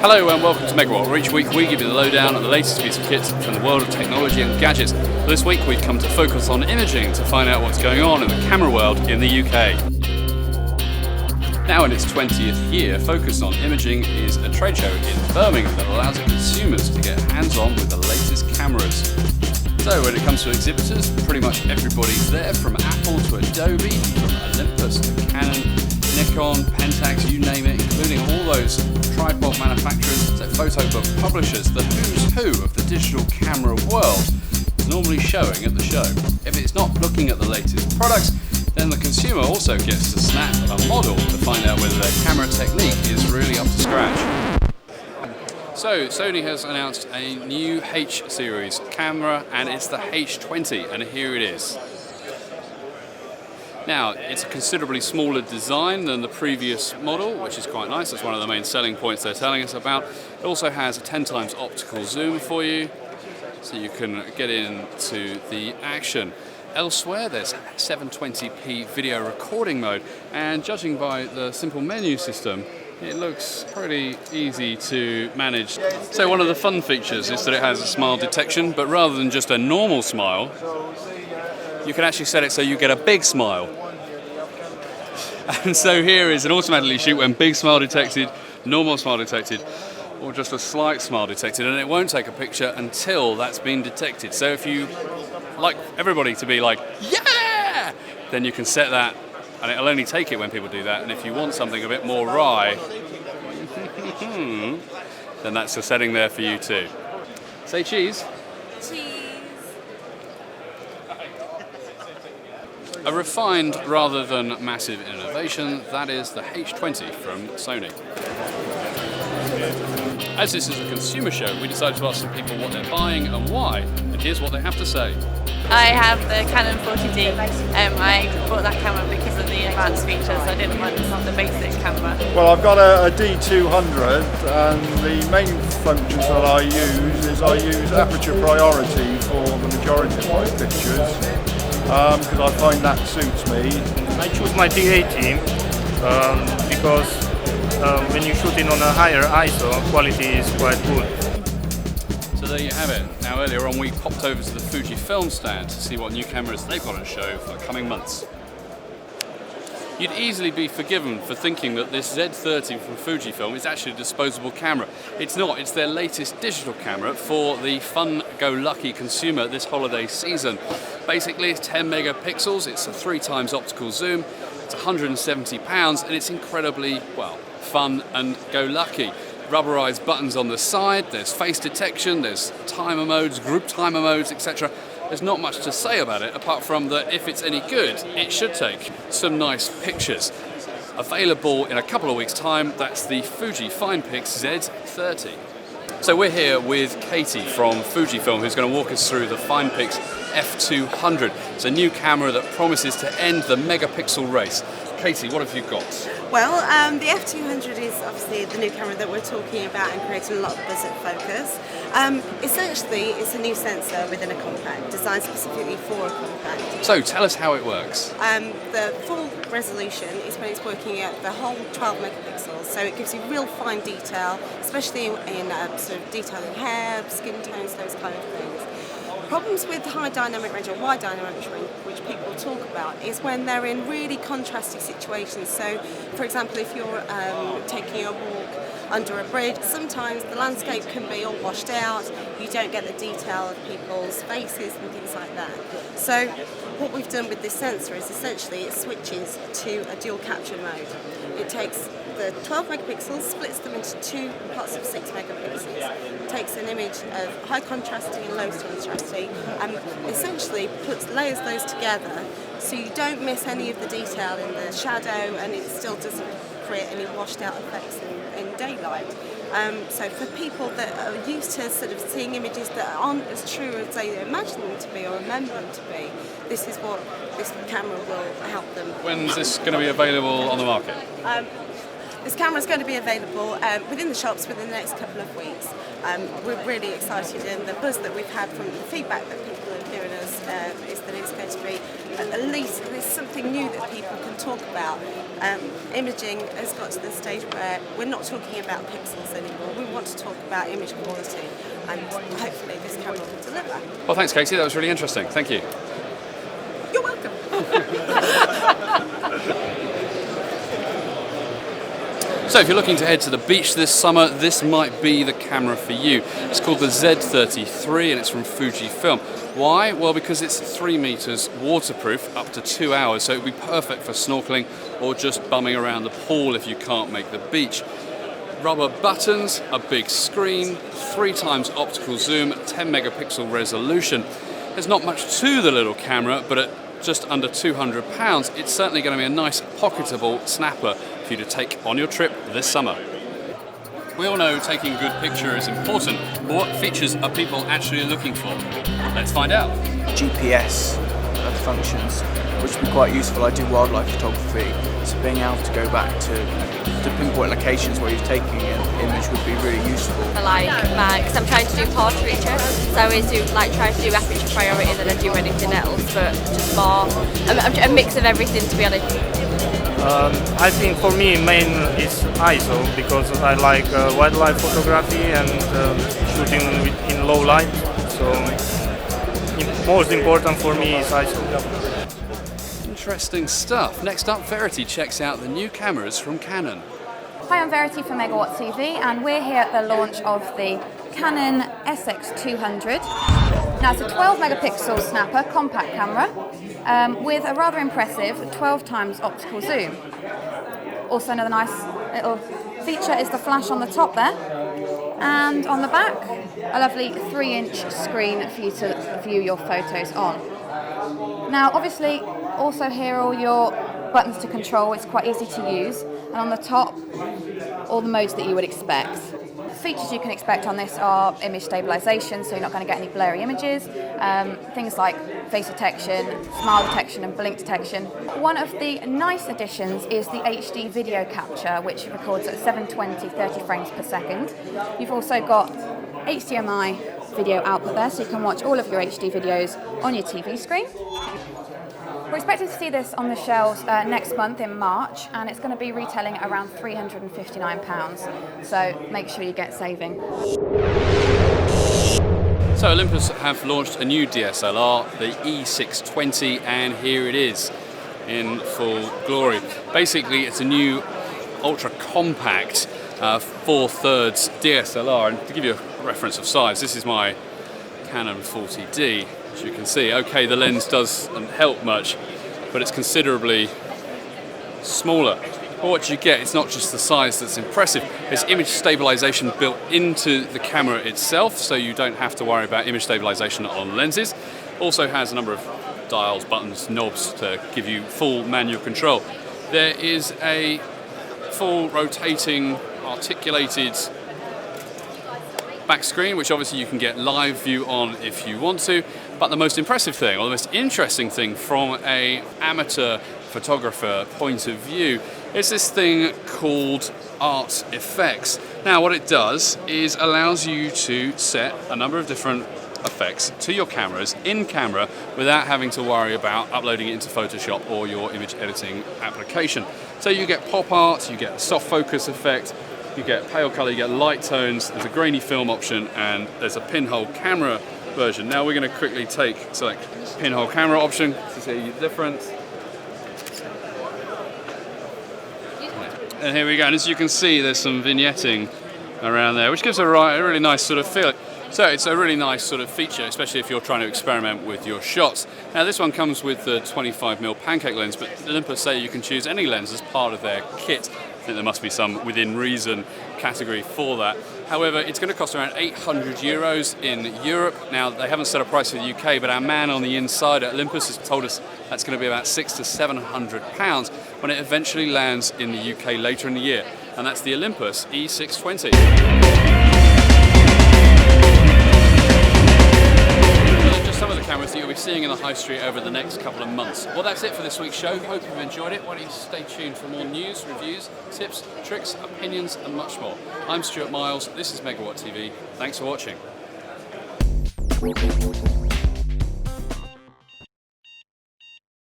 Hello and welcome to Megawhat, where each week we give you the lowdown on the latest piece of kit from the world of technology and gadgets. This week we've come to focus on imaging to find out what's going on in the camera world in the UK. Now in its 20th year, Focus on Imaging is a trade show in Birmingham that allows consumers to get hands-on with the latest cameras. So when it comes to exhibitors, pretty much everybody's there, from Apple to Adobe, from Olympus to Canon, Nikon, Pentax, you name it, including all those tripod manufacturers, so photo book publishers. The who's who of the digital camera world is normally showing at the show. If it's not looking at the latest products, then the consumer also gets to snap a model to find out whether their camera technique is really up to scratch. So Sony has announced a new H series camera, and it's the H20, and here it is. Now, it's a considerably smaller design than the previous model, which is quite nice. That's one of the main selling points they're telling us about. It also has a 10 times optical zoom for you, so you can get into the action. Elsewhere, there's 720p video recording mode, and judging by the simple menu system, it looks pretty easy to manage. So one of the fun features is that it has a smile detection, but rather than just a normal smile, you can actually set it so you get a big smile. And so here is an automatically shoot when big smile detected, normal smile detected, or just a slight smile detected, and it won't take a picture until that's been detected. So if you like everybody to be like, yeah, then you can set that, and it'll only take it when people do that. And if you want something a bit more wry, then that's a setting there for you too. Say cheese. Cheese. A refined rather than massive innovation, that is the H20 from Sony. As this is a consumer show, we decided to ask some people what they're buying and why, and here's what they have to say. I have the Canon 40D. I bought that camera because of the advanced features. I didn't want the basic camera. Well, I've got a D200, and the main functions that I use aperture priority for the majority of my pictures, because I find that suits me. I choose my D80 because when you're shooting on a higher ISO, quality is quite good. So there you have it. Now earlier on we popped over to the Fuji film stand to see what new cameras they've got on show for the coming months. You'd easily be forgiven for thinking that this Z30 from Fujifilm is actually a disposable camera. It's not, it's their latest digital camera for the fun-go-lucky consumer this holiday season. Basically it's 10 megapixels, it's a 3 times optical zoom, it's £170, and it's incredibly, well, fun and go-lucky. Rubberized buttons on the side, there's face detection, there's timer modes, group timer modes, etc. There's not much to say about it, apart from that if it's any good, it should take some nice pictures. Available in a couple of weeks' time, that's the Fuji FinePix Z30. So we're here with Katie from Fujifilm, who's going to walk us through the FinePix F200. It's a new camera that promises to end the megapixel race. Katie, what have you got? Well, the F200 is obviously the new camera that we're talking about and creating a lot of buzz at Focus. Essentially, it's a new sensor within a compact, designed specifically for a compact. So tell us how it works. The full resolution is when it's working at the whole 12 megapixels, so it gives you real fine detail, especially in sort of detailing hair, skin tones, those kind of things. Problems with high dynamic range or wide dynamic range, which people talk about, is when they're in really contrasting situations. So, for example, if you're taking a walk under a bridge, sometimes the landscape can be all washed out, you don't get the detail of people's faces and things like that. So what we've done with this sensor is essentially it switches to a dual capture mode. It takes the 12 megapixels, splits them into 2 parts of 6 megapixels, takes an image of high contrasty and low contrasty, and essentially layers those together so you don't miss any of the detail in the shadow, and it still doesn't create any washed out effects in daylight. So for people that are used to sort of seeing images that aren't as true as they imagine them to be or remember them to be, this is what this camera will help them. When's this going to be available on the market? This camera is going to be available within the shops within the next couple of weeks. We're really excited, and the buzz that we've had from the feedback that people have given us is that it's going to be at least there's something new that people can talk about. Imaging has got to the stage where we're not talking about pixels anymore. We want to talk about image quality, and hopefully this camera will deliver. Well, thanks, Katie. That was really interesting. Thank you. You're welcome. So if you're looking to head to the beach this summer, this might be the camera for you. It's called the Z33 and it's from Fuji Film. Why? Well, because it's 3 meters waterproof, up to 2 hours, so it would be perfect for snorkeling or just bumming around the pool if you can't make the beach. Rubber buttons, a big screen, 3 times optical zoom, 10 megapixel resolution. There's not much to the little camera, but at just under £200, it's certainly going to be a nice pocketable snapper for you to take on your trip this summer. We all know taking a good picture is important, but what features are people actually looking for? Let's find out. GPS functions, which would be quite useful. I do wildlife photography, so being able to go back to pinpoint locations where you're taking an image would be really useful. I like because I'm trying to do portraiture, so I always do try to do aperture priority than I do anything else, but just more a mix of everything, to be honest. I think for me main is ISO, because I like wildlife photography and shooting in low light, so most important for me is ISO. Interesting stuff. Next up, Verity checks out the new cameras from Canon. Hi, I'm Verity from Megawhat TV, and we're here at the launch of the Canon SX200. Now, it's a 12 megapixel snapper compact camera with a rather impressive 12 times optical zoom. Also, another nice little feature is the flash on the top there, and on the back, a lovely 3-inch screen for you to view your photos on. Now, obviously, also here are all your buttons to control. It's quite easy to use, and on the top, all the modes that you would expect. Features you can expect on this are image stabilization, so you're not going to get any blurry images, things like face detection, smile detection and blink detection. One of the nice additions is the HD video capture, which records at 720 30 frames per second. You've also got HDMI video output there, so you can watch all of your HD videos on your TV screen. We're expecting to see this on the shelves next month in March, and it's going to be retailing around £359, so make sure you get saving. So Olympus have launched a new DSLR, the E620, and here it is in full glory. Basically, it's a new ultra compact 4/3 DSLR, and to give you a reference of size, this is my Canon 40D. As you can see, okay, the lens doesn't help much, but it's considerably smaller. But what you get, it's not just the size that's impressive, there's image stabilization built into the camera itself, so you don't have to worry about image stabilization on lenses. Also has a number of dials, buttons, knobs to give you full manual control. There is a full rotating, articulated back screen, which obviously you can get live view on if you want to, but the most impressive thing, or the most interesting thing from an amateur photographer point of view, is this thing called Art Effects. Now what it does is allows you to set a number of different effects to your cameras in camera without having to worry about uploading it into Photoshop or your image editing application. So you get pop art, you get a soft focus effect, you get pale colour, you get light tones, there's a grainy film option, and there's a pinhole camera version. Now we're going to quickly select pinhole camera option to see the difference. And here we go, and as you can see there's some vignetting around there, which gives a really nice sort of feel. So it's a really nice sort of feature, especially if you're trying to experiment with your shots. Now this one comes with the 25mm pancake lens, but Olympus say you can choose any lens as part of their kit. I think there must be some within reason category for that. However, it's going to cost around €800 in Europe. Now, they haven't set a price for the UK, but our man on the inside at Olympus has told us that's going to be about £600 to £700 when it eventually lands in the UK later in the year. And that's the Olympus E620. Some of the cameras that you'll be seeing in the high street over the next couple of months. Well, that's it for this week's show. Hope you've enjoyed it. Why don't you stay tuned for more news, reviews, tips, tricks, opinions, and much more. I'm Stuart Miles. This is Megawhat TV. Thanks for watching.